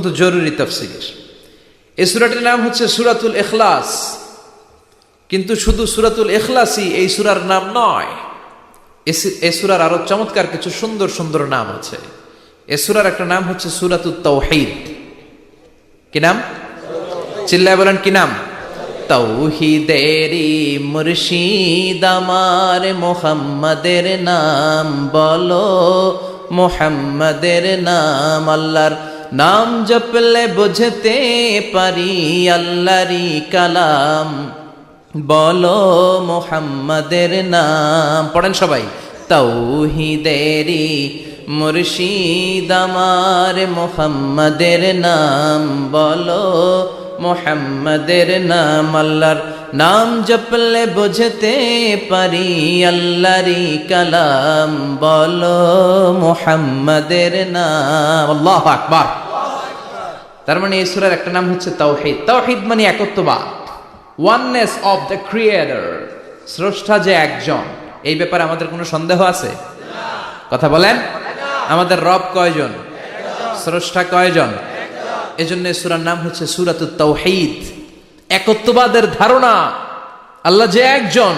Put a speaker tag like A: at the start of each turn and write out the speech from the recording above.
A: অত্যন্ত জরুরি তাফসীর। এই সূরাটির নাম হচ্ছে সূরাতুল ইখলাস, কিন্তু শুধু সূরাতুল ইখলাসই এই সূরার নাম নয়। এই সূরার আরো চমৎকার কিছু সুন্দর সুন্দর নাম আছে। এই সূরার একটা নাম হচ্ছে সূরাতুত তাওহীদ। কি নাম? চিল্লায় বলেন কি নাম? তাওহীদেরই মুর্শিদ আমার মুহাম্মাদের নাম বলো, মুহাম্মাদের নাম। আল্লাহর নাম জপলে বুঝতে পারি আল্লাহরই কালাম, বলো মুহাম্মাদের নাম। পড়েন সবাই। তাওহীদেরই মুর্শিদ আমার মুহাম্মাদের নাম বলো, মুহাম্মাদের নাম। আল্লাহর নাম জপলে বুঝতে পারি আল্লাহরই কালাম, বলো মুহাম্মাদের নাম। আল্লাহু আকবার। তার মানে এই সূরার একটা নাম হচ্ছে তাওহীদ। তাওহীদ মানে একত্ববাদ, ওয়াননেস অফ দ্য ক্রিয়েটর। স্রষ্টা যে একজন, এই ব্যাপারে আমাদের কোনো সন্দেহ আছে? কথা বলেন। আমাদের রব কয়জন? স্রষ্টা কয়জন? এজন্য সূরার নাম হচ্ছে সূরাতুত তাওহীদ। একত্ববাদের ধারণা, আল্লাহ যে একজন।